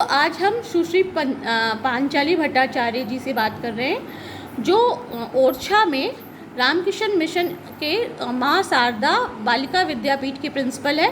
आज हम सुश्री पांचाली भट्टाचार्य जी से बात कर रहे हैं, जो ओरछा में रामकृष्ण मिशन के माँ शारदा बालिका विद्यापीठ के प्रिंसिपल है।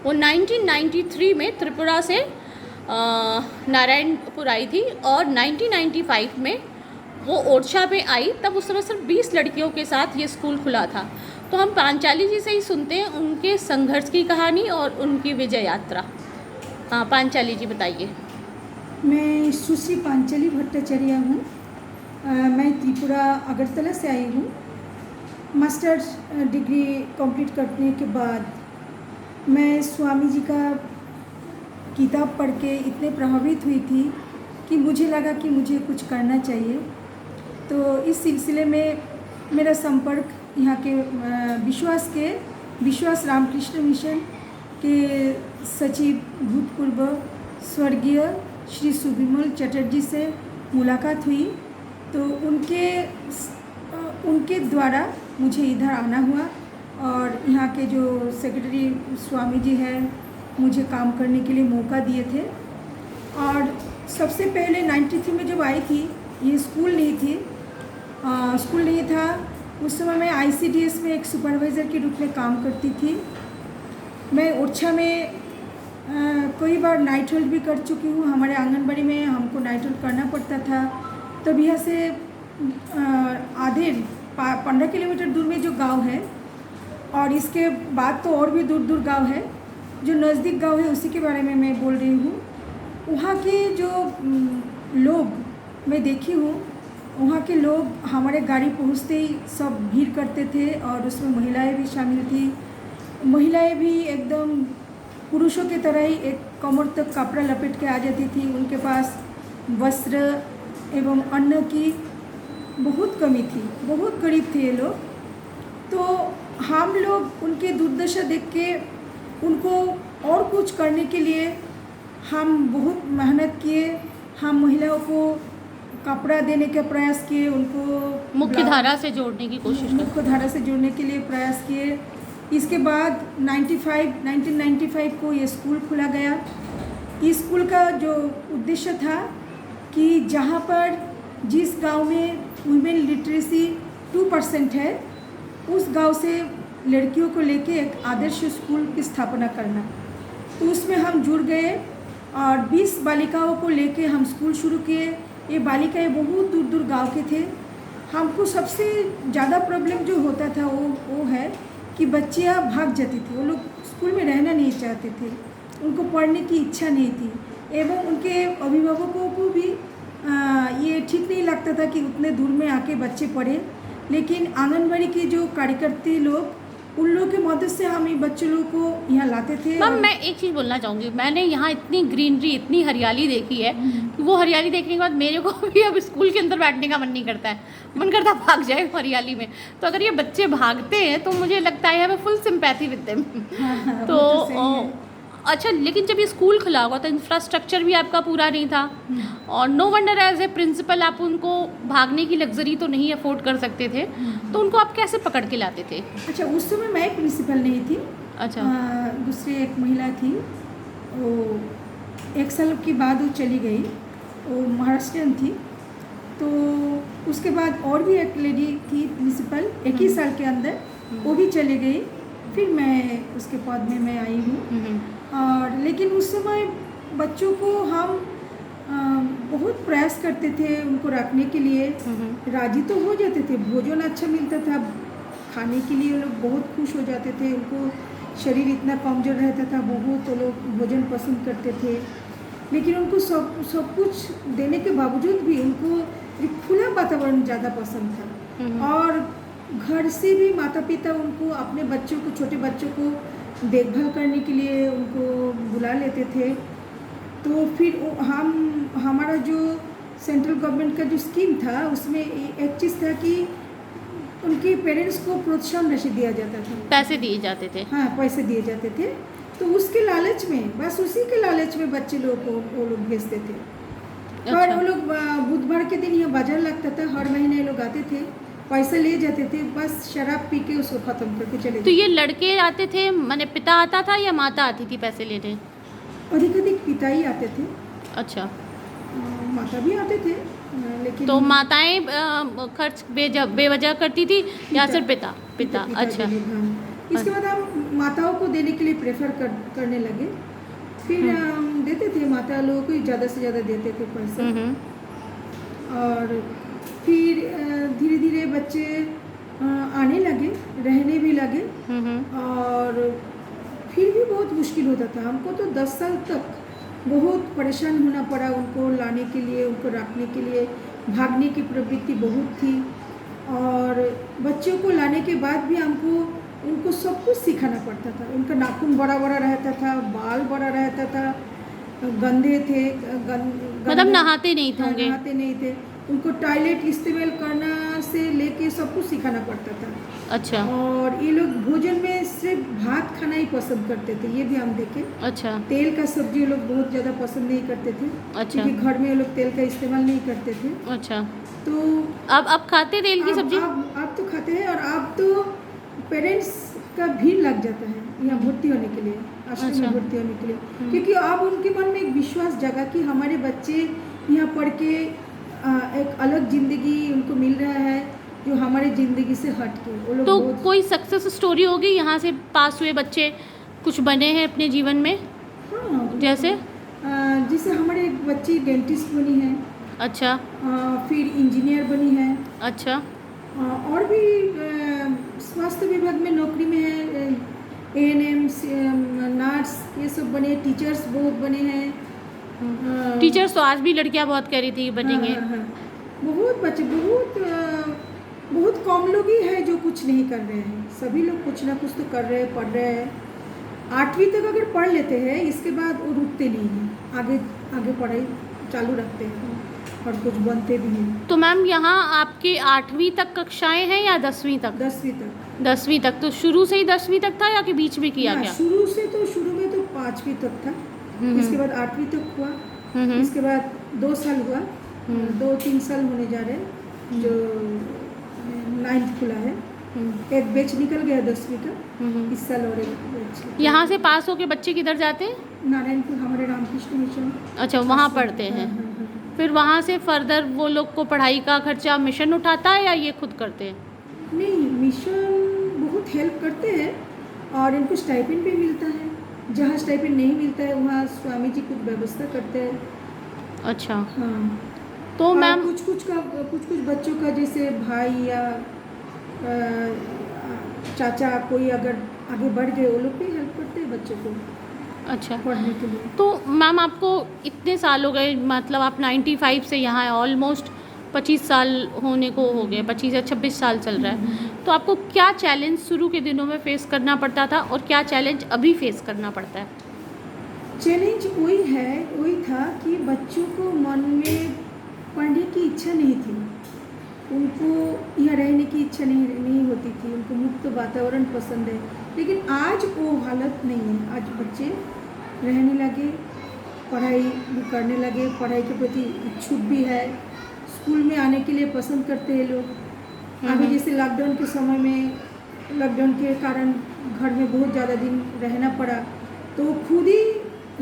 वो 1993 में त्रिपुरा से नारायणपुर आई थी और 1995 में वो ओरछा में आई। तब उस समय सिर्फ 20 लड़कियों के साथ ये स्कूल खुला था। तो हम पांचाली जी से ही सुनते हैं उनके संघर्ष की कहानी और उनकी विजय यात्रा। हाँ, पांचाली जी बताइए। मैं सुश्री पांचाली भट्टाचार्य हूँ। मैं त्रिपुरा अगरतला से आई हूँ। मास्टर्स डिग्री कंप्लीट करने के बाद मैं स्वामी जी का किताब पढ़ के इतने प्रभावित हुई थी कि मुझे लगा कि मुझे कुछ करना चाहिए। तो इस सिलसिले में मेरा संपर्क यहाँ के विश्वास रामकृष्ण मिशन के सचिव भूतपूर्व स्वर्गीय श्री सुविमल चटर्जी से मुलाकात हुई। तो उनके द्वारा मुझे इधर आना हुआ और यहाँ के जो सेक्रेटरी स्वामी जी हैं मुझे काम करने के लिए मौका दिए थे। और सबसे पहले 93 में जब आई थी, ये स्कूल नहीं था। उस समय मैं ICDS में एक सुपरवाइज़र के रूप में काम करती थी। मैं ओरछा में कई बार नाइट होल्ड भी कर चुकी हूँ। हमारे आंगनबाड़ी में हमको नाइट होल्ड करना पड़ता था। तब यहाँ से आधे 15 किलोमीटर दूर में जो गांव है, और इसके बाद तो और भी दूर दूर गांव है, जो नज़दीक गांव है उसी के बारे में मैं बोल रही हूँ। वहाँ के जो लोग मैं देखी हूँ, वहाँ के लोग हमारे गाड़ी पहुँचते ही सब भीड़ करते थे और उसमें महिलाएं भी शामिल थी। महिलाएं भी एकदम पुरुषों की तरह ही एक कमर तक कपड़ा लपेट के आ जाती थी। उनके पास वस्त्र एवं अन्न की बहुत कमी थी, बहुत गरीब थे ये लोग। तो हम लोग उनके दुर्दशा देख के उनको और कुछ करने के लिए हम बहुत मेहनत किए। हम महिलाओं को कपड़ा देने का प्रयास किए, उनको मुख्य धारा से जोड़ने की कोशिश मुख्य धारा से जोड़ने के लिए प्रयास किए। इसके बाद 1995 को ये स्कूल खोला गया। इस स्कूल का जो उद्देश्य था कि जहाँ पर जिस गांव में वुमेन लिटरेसी 2% है, उस गांव से लड़कियों को लेके एक आदर्श स्कूल की स्थापना करना। तो उसमें हम जुड़ गए और 20 बालिकाओं को लेके हम स्कूल शुरू किए। ये बालिकाएं बहुत दूर दूर गांव के थे। हमको सबसे ज़्यादा प्रॉब्लम जो होता था वो है कि बच्चियाँ भाग जाती थी। वो लोग स्कूल में रहना नहीं चाहते थे, उनको पढ़ने की इच्छा नहीं थी, एवं उनके अभिभावकों को भी ये ठीक नहीं लगता था कि उतने दूर में आके बच्चे पढ़े। लेकिन आंगनबाड़ी के जो कार्यकर्ता लोग, उन लोगों के मदद से हम ये बच्चे लोगों को यहाँ लाते थे। मैम, मैं एक चीज़ बोलना चाहूँगी। मैंने यहाँ इतनी ग्रीनरी, इतनी हरियाली देखी है कि वो हरियाली देखने के बाद मेरे को भी अब स्कूल के अंदर बैठने का मन नहीं करता है। मन करता भाग जाए हरियाली में। तो अगर ये बच्चे भागते हैं तो मुझे लगता है मैं फुल सिंपैथी विद देम। तो अच्छा, लेकिन जब ये स्कूल खुला हुआ तो इंफ्रास्ट्रक्चर भी आपका पूरा नहीं था और no wonder as a principal आप उनको भागने की लग्जरी तो नहीं अफोर्ड कर सकते थे। तो उनको आप कैसे पकड़ के लाते थे? अच्छा, उस समय मैं प्रिंसिपल नहीं थी। अच्छा, दूसरी एक महिला थी, वो 1 साल के बाद वो चली गई, वो महाराष्ट्रियन थी। तो उसके बाद और भी एक लेडी थी प्रिंसिपल, 1 ही साल के अंदर, वो भी चली गई। फिर मैं उसके पद में मैं आई हूँ। और लेकिन उस समय बच्चों को हम बहुत प्रयास करते थे उनको रखने के लिए। राजी तो हो जाते थे, भोजन अच्छा मिलता था खाने के लिए, वो लोग बहुत खुश हो जाते थे। उनको शरीर इतना कमज़ोर रहता था, बहुत वो लोग भोजन पसंद करते थे। लेकिन उनको सब कुछ देने के बावजूद भी उनको एक खुला वातावरण ज़्यादा पसंद था। और घर से भी माता पिता उनको अपने बच्चों को, छोटे बच्चों को देखभाल करने के लिए उनको बुला लेते थे। तो फिर हमारा जो सेंट्रल गवर्नमेंट का जो स्कीम था, उसमें एक चीज़ था कि उनके पेरेंट्स को प्रोत्साहन राशि दिया जाता था, पैसे दिए जाते थे। हाँ, पैसे दिए जाते थे। तो उसके लालच में, बस उसी के लालच में बच्चे लोग को वो लोग भेजते थे। अच्छा। और वो लोग बुधवार के दिन यहाँ बाजार लगता था, हर महीने लोग आते थे, पैसे ले जाते थे, बस शराब पी के उसको ख़त्म करके चले जाते। तो ये लड़के आते थे, माने पिता आता था या माता आती थी पैसे लेने? अधिक पिता ही आते थे। अच्छा, माता भी आते थे लेकिन तो माताएं खर्च बेवजह करती थी या सिर्फ पिता? पिता, पिताजी अच्छा। लोग, हाँ। इसके बाद हम माताओं को देने के लिए प्रेफर करने लगे। फिर हम देते थे, माता लोगों को ज़्यादा से ज़्यादा देते थे पैसा। और फिर धीरे धीरे बच्चे आने लगे, रहने भी लगे। और फिर भी बहुत मुश्किल होता था हमको, तो 10 साल तक बहुत परेशान होना पड़ा उनको लाने के लिए, उनको रखने के लिए। भागने की प्रवृत्ति बहुत थी, और बच्चों को लाने के बाद भी हमको उनको सब कुछ सिखाना पड़ता था। उनका नाखून बड़ा बड़ा रहता था, बाल बड़ा रहता था, गंदे थे, मतलब नहाते नहीं थे हाँ, होंगे? नहाते नहीं थे। उनको टॉयलेट इस्तेमाल करना से लेके सब कुछ सिखाना पड़ता था। अच्छा, और ये लोग भोजन में सिर्फ भात खाना ही पसंद करते थे, ये भी हम देखे। अच्छा, तेल का सब्जी ये लोग बहुत ज़्यादा पसंद नहीं करते थे, अच्छा, क्योंकि घर में ये लोग तेल का इस्तेमाल नहीं करते थे। अच्छा। तो अब खाते तेल की सब्जी? आप तो खाते हैं, और आप तो पेरेंट्स का भीड़ लग जाता है यहाँ भर्ती होने के लिए, आश्रम अच्छा। में भर्ती होने के लिए, क्योंकि अब उनके मन में एक विश्वास जगा कि हमारे बच्चे यहाँ पढ़ के एक अलग ज़िंदगी उनको मिल रहा है, जो हमारे ज़िंदगी से हट के। वो लोग तो बहुत, कोई सक्सेस स्टोरी होगी यहाँ से पास हुए बच्चे कुछ बने हैं अपने जीवन में? हाँ, जैसे? जैसे हमारे एक बच्ची डेंटिस्ट बनी है, अच्छा, फिर इंजीनियर बनी है, अच्छा, और भी स्वास्थ्य विभाग में नौकरी में है, ANM, नर्स, ये सब बने, टीचर्स बहुत बने हैं। टीचर्स तो आज भी लड़कियाँ बहुत कह रही थी बनेंगे। हाँ, हाँ, हाँ। बहुत बच्चे, बहुत कम लोग ही है जो कुछ नहीं कर रहे हैं। सभी लोग कुछ ना कुछ तो कर रहे हैं, पढ़ रहे हैं। 8वीं तक अगर पढ़ लेते हैं, इसके बाद वो रुकते नहीं हैं, आगे पढ़ाई चालू रखते हैं और कुछ बनते भी हैं। तो मैम यहाँ आपके 8वीं तक कक्षाएं हैं या 10वीं तक? 10वीं तक। 10वीं तक। तो शुरू से ही 10वीं तक था या कि बीच में किया गया? शुरू में तो 5वीं तक था, इसके बाद 8वीं तक हुआ, इसके बाद 2 साल हुआ, 2-3 साल होने जा रहे हैं, जो 9th खुला है। एक बैच निकल गया 10वीं का इस साल, और एक बैच। यहाँ से पास होके बच्चे किधर जाते हैं? नारायणपुर, हमारे रामकृष्ण मिशन। अच्छा, वहाँ पढ़ते हैं। फिर वहाँ से फर्दर वो लोग को पढ़ाई का खर्चा मिशन उठाता है या ये खुद करते हैं? नहीं, मिशन बहुत हेल्प करते हैं, और इनको स्टाइपेंड भी मिलता है। जहाँ स्टाइपेंड नहीं मिलता है वहाँ स्वामी जी कुछ व्यवस्था करते हैं। अच्छा, हाँ। तो मैम कुछ बच्चों का, जैसे भाई या चाचा कोई अगर आगे बढ़ गए, वो लोग भी हेल्प करते हैं बच्चों को अच्छा पढ़ने के लिए। तो मैम आपको इतने साल हो गए, मतलब आप 95 से यहाँ है, ऑलमोस्ट 25 साल होने को हो गए, 25 या 26 साल चल रहा है। तो आपको क्या चैलेंज शुरू के दिनों में फेस करना पड़ता था और क्या चैलेंज अभी फेस करना पड़ता है? चैलेंज वही था कि बच्चों को मन में पढ़ने की इच्छा नहीं थी, उनको यहाँ रहने की इच्छा नहीं होती थी, उनको मुक्त वातावरण पसंद है। लेकिन आज वो हालत नहीं है। आज बच्चे रहने लगे, पढ़ाई भी करने लगे, पढ़ाई के प्रति इच्छुक भी है, स्कूल में आने के लिए पसंद करते हैं लोग। अभी जैसे लॉकडाउन के समय में, लॉकडाउन के कारण घर में बहुत ज़्यादा दिन रहना पड़ा, तो खुद ही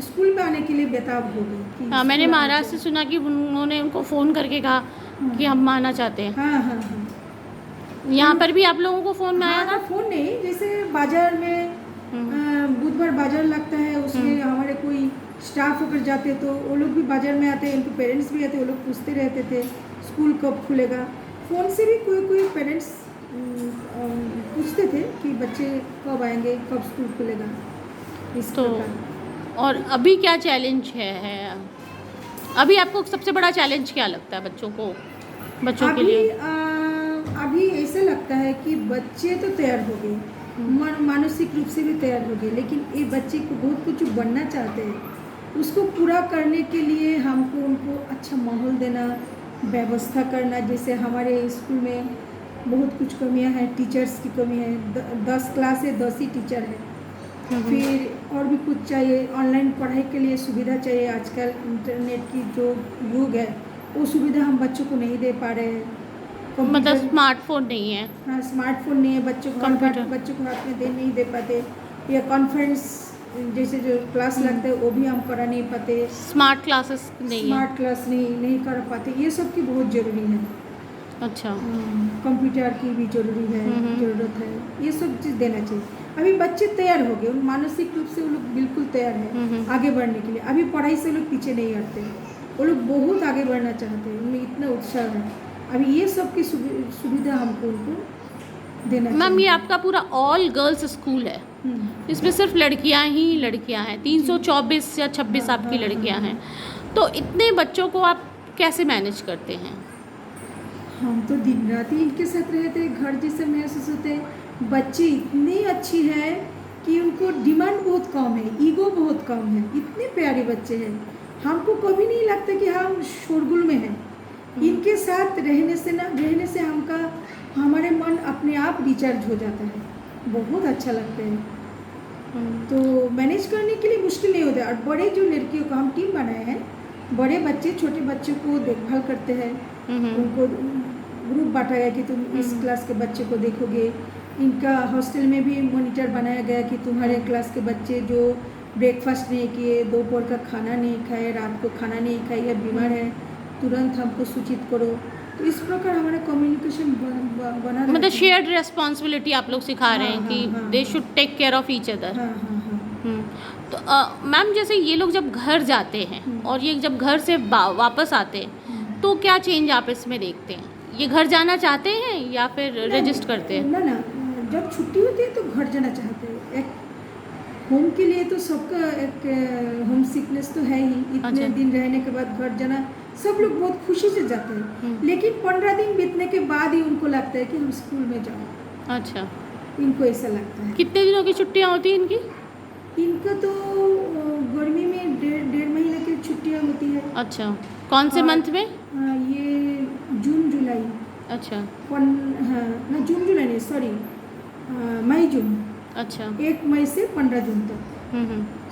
स्कूल में आने के लिए बेताब हो गए। हाँ, मैंने महाराज से सुना कि उन्होंने उनको फ़ोन करके कहा कि हम आना चाहते हैं। हाँ। यहाँ पर भी आप लोगों को फ़ोन में आया था? फ़ोन नहीं, जैसे बाज़ार में बुधवार बाज़ार लगता है, उसमें हमारे कोई स्टाफ अगर जाते तो वो लोग भी बाज़ार में आते हैं, उनके पेरेंट्स भी आते, वो लोग पूछते रहते थे स्कूल कब खुलेगा। फ़ोन से भी कोई पेरेंट्स पूछते थे कि बच्चे कब आएंगे, कब स्कूल खुलेगा, इस प्रकार। और अभी क्या चैलेंज है? अभी आपको सबसे बड़ा चैलेंज क्या लगता है बच्चों के लिए? अभी ऐसा लगता है कि बच्चे तो तैयार हो गए, मानसिक रूप से भी तैयार हो गए, लेकिन ये बच्चे को बहुत कुछ बनना चाहते हैं, उसको पूरा करने के लिए हमको उनको अच्छा माहौल देना, व्यवस्था करना। जैसे हमारे स्कूल में बहुत कुछ कमियां हैं, टीचर्स की कमी है, 10 क्लास है, 10 ही टीचर है। फिर और भी कुछ चाहिए, ऑनलाइन पढ़ाई के लिए सुविधा चाहिए। आजकल इंटरनेट की जो युग है, वो सुविधा हम बच्चों को नहीं दे पा रहे हैं। मतलब स्मार्टफोन नहीं है? हाँ, स्मार्टफोन नहीं है, बच्चों को हाथ में नहीं दे पाते, या कॉन्फ्रेंस जैसे जो क्लास लगता है वो भी हम करा नहीं पाते, स्मार्ट क्लासेस नहीं है। स्मार्ट क्लास नहीं कर पाते, ये सब की बहुत ज़रूरी है। अच्छा। कंप्यूटर की भी जरूरी है, ज़रूरत है, ये सब चीज़ देना चाहिए। अभी बच्चे तैयार हो गए, मानसिक रूप से वो लोग बिल्कुल तैयार है आगे बढ़ने के लिए। अभी पढ़ाई से लोग पीछे नहीं हटते, वो लोग बहुत आगे बढ़ना चाहते हैं, उनमें इतना उत्साह है। अभी ये सब की सुविधा हमको उनको देना चाहिए। मैम ये आपका पूरा ऑल गर्ल्स स्कूल है, इसमें सिर्फ लड़कियां ही लड़कियां हैं, 324 या 26 आपकी लड़कियां हैं, तो इतने बच्चों को आप कैसे मैनेज करते हैं? हम तो दिन रात ही इनके साथ रहते हैं, घर जैसे महसूस होते हैं। बच्चे इतने अच्छी हैं कि उनको डिमांड बहुत कम है, ईगो बहुत कम है, इतने प्यारे बच्चे हैं। हमको कभी नहीं लगता कि हम शोरगुल में हैं। इनके साथ रहने से हमारे मन अपने आप रिचार्ज हो जाता है, बहुत अच्छा लगता है। तो मैनेज करने के लिए मुश्किल नहीं होता है। और बड़े जो लड़कियों का हम टीम बनाए हैं, बड़े बच्चे छोटे बच्चों को देखभाल करते हैं, उनको ग्रुप बांटा गया कि तुम इस क्लास के बच्चे को देखोगे। इनका हॉस्टल में भी मॉनिटर बनाया गया कि तुम्हारे क्लास के बच्चे जो ब्रेकफास्ट नहीं किए, दोपहर का खाना नहीं खाए, रात को खाना नहीं खाए या बीमार है, तुरंत हमको सूचित करो। तो इस प्रकार हमारा कम्युनिकेशन बना रहता मतलब है। शेयर्ड रिस्पॉन्सिबिलिटी आप लोग सिखा रहे हैं कि they should take care of each other. तो मैम जैसे ये लोग जब घर जाते हैं और ये जब घर से वापस आते हैं तो क्या चेंज आप इसमें देखते हैं? ये घर जाना चाहते हैं या फिर रजिस्ट करते हैं? ना, जब छुट्टी होती है तो घर जाना चाहते हैं। एक होम के लिए तो सबका एक होम सिकनेस तो है ही, इतने दिन रहने के बाद घर जाना सब लोग बहुत खुशी से जाते हैं। लेकिन 15 दिन बीतने के बाद ही उनको लगता है कि हम स्कूल में जाओ। अच्छा, इनको ऐसा लगता है। कितने दिनों की छुट्टियाँ होती हैं इनकी? इनका तो गर्मी में डेढ़ महीने की छुट्टियाँ होती है। अच्छा, कौन से मंथ में? ये जून जुलाई। अच्छा। हाँ ना, जून जुलाई नहीं, सॉरी, मई जून। अच्छा। 1 मई से 15 जून तक।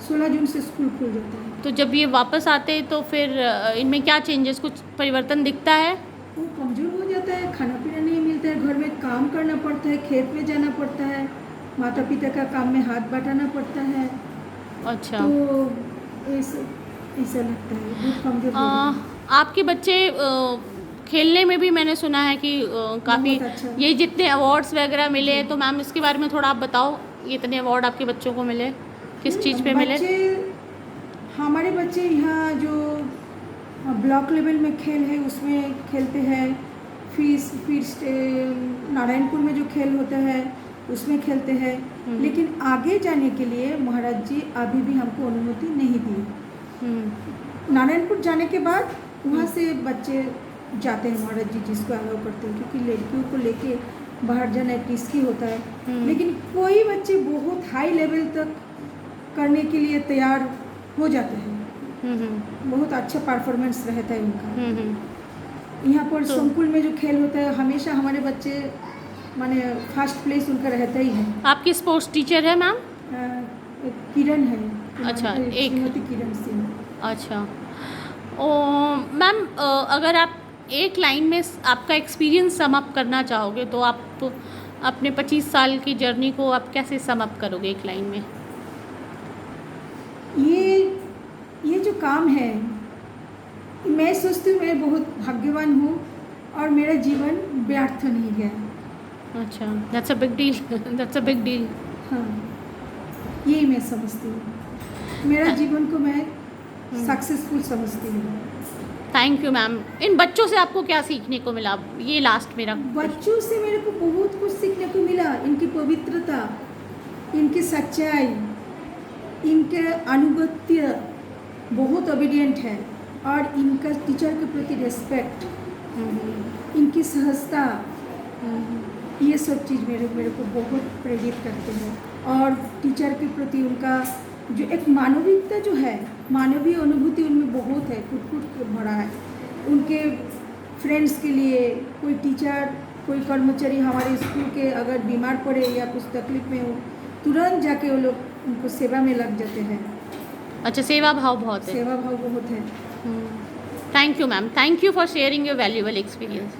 16 जून से स्कूल खुल जाता है। तो जब ये वापस आते हैं तो फिर इनमें क्या चेंजेस, कुछ परिवर्तन दिखता है? वो कमज़ोर हो जाता है, खाना पीना नहीं मिलता है, घर में काम करना पड़ता है, खेत में जाना पड़ता है, माता पिता का काम में हाथ बटाना पड़ता है। अच्छा। तो ऐसा लगता है बहुत कमज़ोर हो जाता है। आपके बच्चे खेलने में भी मैंने सुना है कि काफ़ी अच्छा। ये जितने अवार्ड्स वगैरह मिले, तो मैम इसके बारे में थोड़ा आप बताओ, ये इतने अवार्ड आपके बच्चों को मिले, किस चीज़ पे मिले? हमारे बच्चे यहाँ जो ब्लॉक लेवल में खेल है उसमें खेलते हैं, फिर नारायणपुर में जो खेल होता है उसमें खेलते हैं। लेकिन आगे जाने के लिए महाराज जी अभी भी हमको अनुमति नहीं दी। नारायणपुर जाने के बाद वहाँ से बच्चे जाते हैं, महाराज जी जिसको अलाउ करते हैं, क्योंकि लड़कियों को लेके बाहर जाना एक रिस्की होता है। लेकिन कोई बच्चे बहुत हाई लेवल तक करने के लिए तैयार हो जाते हैं, बहुत अच्छा परफॉर्मेंस रहता है उनका। यहाँ पर संकुल में जो खेल होता है हमेशा हमारे बच्चे माने फर्स्ट प्लेस उनका रहता ही है। आपकी स्पोर्ट्स टीचर है मैम? किरण है। अच्छा, एक श्रीमती किरण सिंह। अच्छा। मैम अगर आप एक लाइन में आपका एक्सपीरियंस सम अप करना चाहोगे तो आप अपने 25 साल की जर्नी को आप कैसे सम अप करोगे एक लाइन में? ये जो काम है, मैं सोचती हूँ मैं बहुत भाग्यवान हूँ और मेरा जीवन व्यर्थ नहीं गया। अच्छा, that's a big deal, that's a big deal. हाँ, यही मैं समझती हूँ, मेरा जीवन को मैं सक्सेसफुल समझती हूँ। Thank you ma'am. इन बच्चों से आपको क्या सीखने को मिला? ये लास्ट मेरा। बच्चों से मेरे को बहुत कुछ सीखने को मिला। इनकी पवित्रता, इनकी सच्चाई, इनके अनुगत्य, बहुत ओबीडिएंट है, और इनका टीचर के प्रति रिस्पेक्ट, इनकी सहजता, ये सब चीज़ मेरे को बहुत प्रेरित करते हैं। और टीचर के प्रति उनका जो एक मानविकता जो है, मानवीय अनुभूति उनमें बहुत है, कुट के भरा है। उनके फ्रेंड्स के लिए कोई टीचर, कोई कर्मचारी हमारे स्कूल के अगर बीमार पड़े या कुछ तकलीफ में हो, तुरंत जाके वो लोग उनको सेवा में लग जाते हैं। अच्छा, सेवा भाव बहुत है। सेवा भाव बहुत है। Thank you ma'am, thank you for sharing your valuable experience.